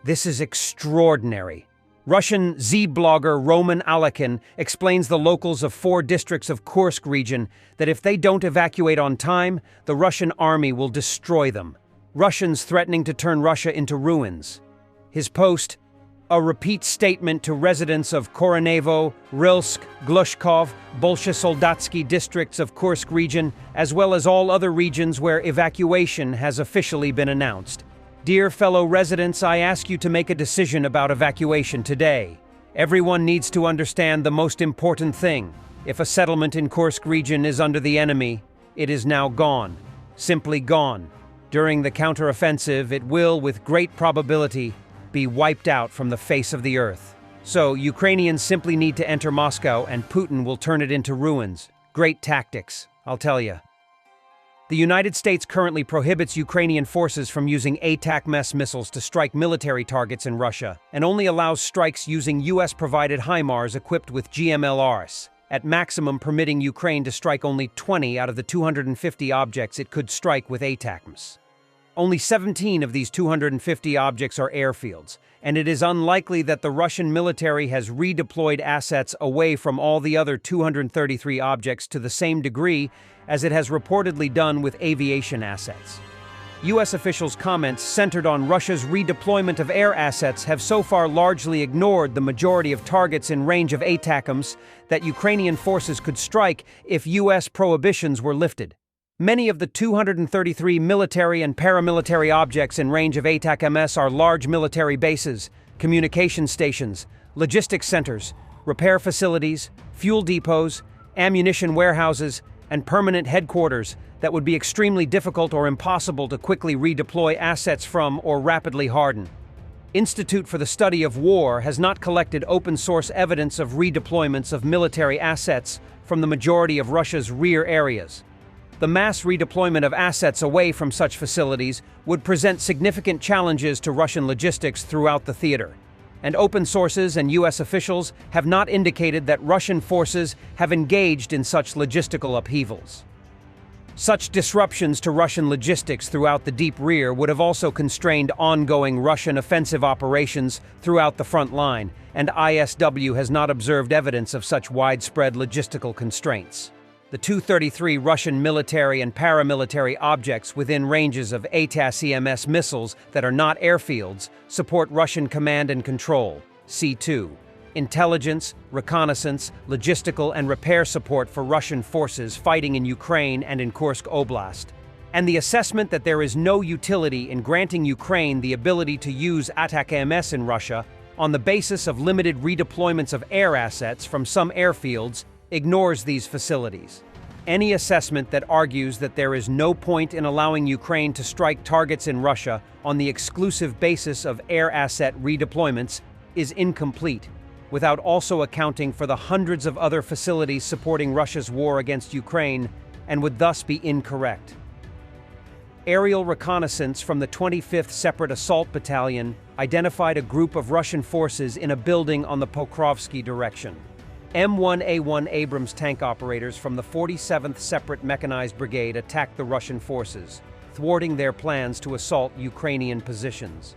This is extraordinary. Russian Z-blogger Roman Alekin explains the locals of 4 districts of Kursk region that if they don't evacuate on time, the Russian army will destroy them. Russians threatening to turn Russia into ruins. His post, a repeat statement to residents of Koronevo, Rilsk, Glushkov, Bolshe-Soldatsky districts of Kursk region, as well as all other regions where evacuation has officially been announced. Dear fellow residents, I ask you to make a decision about evacuation today. Everyone needs to understand the most important thing. If a settlement in Kursk region is under the enemy, it is now gone. Simply gone. During the counteroffensive, it will, with great probability, be wiped out from the face of the earth. So, Ukrainians simply need to enter Moscow and Putin will turn it into ruins. Great tactics, I'll tell you. The United States currently prohibits Ukrainian forces from using ATACMS missiles to strike military targets in Russia, and only allows strikes using US-provided HIMARS equipped with GMLRS, at maximum permitting Ukraine to strike only 20 out of the 250 objects it could strike with ATACMS. Only 17 of these 250 objects are airfields, and it is unlikely that the Russian military has redeployed assets away from all the other 233 objects to the same degree as it has reportedly done with aviation assets. US officials' comments centered on Russia's redeployment of air assets have so far largely ignored the majority of targets in range of ATACMS that Ukrainian forces could strike if US prohibitions were lifted. Many of the 233 military and paramilitary objects in range of ATACMS are large military bases, communication stations, logistics centers, repair facilities, fuel depots, ammunition warehouses, and permanent headquarters that would be extremely difficult or impossible to quickly redeploy assets from or rapidly harden. Institute for the Study of War has not collected open-source evidence of redeployments of military assets from the majority of Russia's rear areas. The mass redeployment of assets away from such facilities would present significant challenges to Russian logistics throughout the theater, and open sources and US officials have not indicated that Russian forces have engaged in such logistical upheavals. Such disruptions to Russian logistics throughout the deep rear would have also constrained ongoing Russian offensive operations throughout the front line, and ISW has not observed evidence of such widespread logistical constraints. The 233 Russian military and paramilitary objects within ranges of ATACMS missiles that are not airfields support Russian command and control, C2, intelligence, reconnaissance, logistical and repair support for Russian forces fighting in Ukraine and in Kursk Oblast, and the assessment that there is no utility in granting Ukraine the ability to use ATACMS in Russia on the basis of limited redeployments of air assets from some airfields ignores these facilities. Any assessment that argues that there is no point in allowing Ukraine to strike targets in Russia on the exclusive basis of air asset redeployments is incomplete, without also accounting for the hundreds of other facilities supporting Russia's war against Ukraine, and would thus be incorrect. Aerial reconnaissance from the 25th Separate Assault Battalion identified a group of Russian forces in a building on the Pokrovsky direction. M1A1 Abrams tank operators from the 47th Separate Mechanized Brigade attacked the Russian forces, thwarting their plans to assault Ukrainian positions.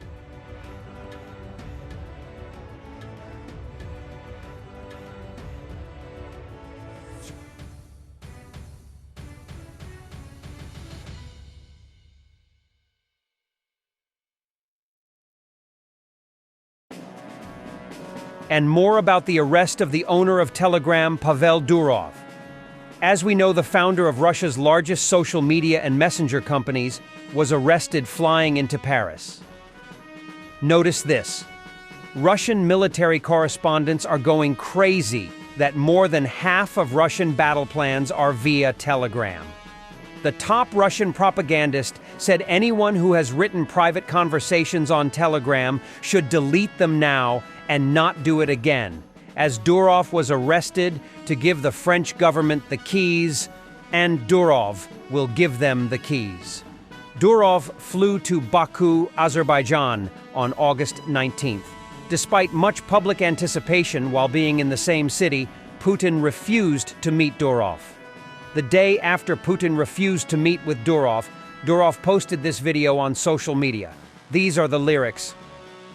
And more about the arrest of the owner of Telegram, Pavel Durov. As we know, the founder of Russia's largest social media and messenger companies was arrested flying into Paris. Notice this. Russian military correspondents are going crazy that more than half of Russian battle plans are via Telegram. The top Russian propagandist said anyone who has written private conversations on Telegram should delete them now and not do it again, as Durov was arrested to give the French government the keys, and Durov will give them the keys. Durov flew to Baku, Azerbaijan on August 19th. Despite much public anticipation while being in the same city, Putin refused to meet Durov. The day after Putin refused to meet with Durov, Durov posted this video on social media. These are the lyrics.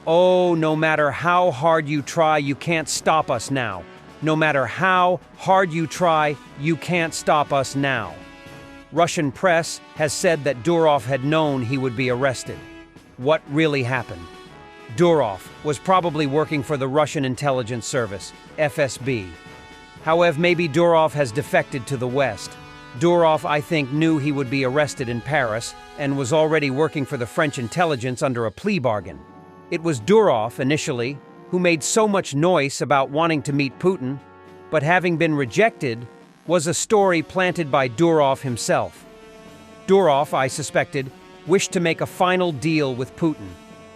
Oh, no matter how hard you try, you can't stop us now. No matter how hard you try, you can't stop us now. Russian press has said that Durov had known he would be arrested. What really happened? Durov was probably working for the Russian intelligence service, FSB. However, maybe Durov has defected to the West. Durov, I think, knew he would be arrested in Paris and was already working for the French intelligence under a plea bargain. It was Durov, initially, who made so much noise about wanting to meet Putin, but having been rejected was a story planted by Durov himself. Durov, I suspected, wished to make a final deal with Putin,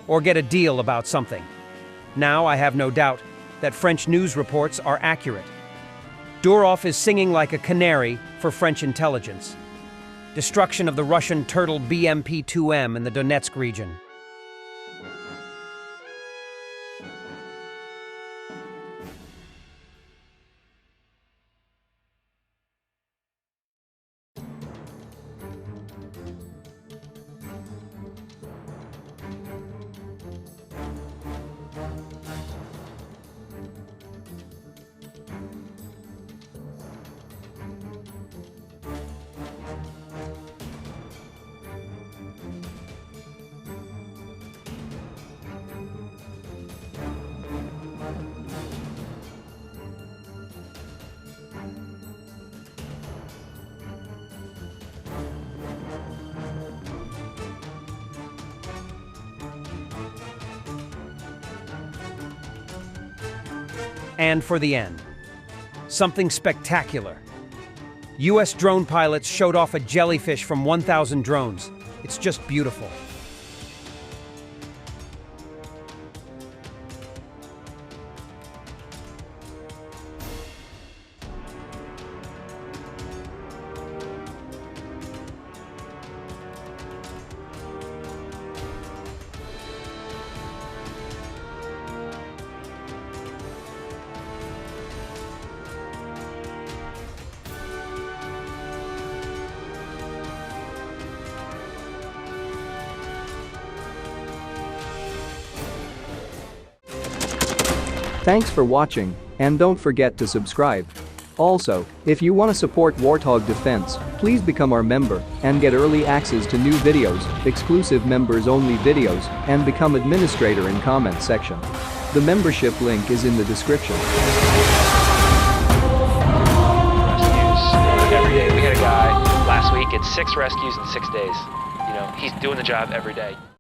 or get a deal about something. Now I have no doubt that French news reports are accurate. Durov is singing like a canary for French intelligence. Destruction of the Russian turtle BMP-2M in the Donetsk region. And for the end, something spectacular. US drone pilots showed off a jellyfish from 1,000 drones. It's just beautiful. Thanks for watching, and don't forget to subscribe. Also, if you want to support Warthog Defense, please become our member and get early access to new videos, exclusive members-only videos, and become administrator in comment section. The membership link is in the description. Rescues every day. We had a guy last week at 6 rescues in 6 days. You know, he's doing the job every day.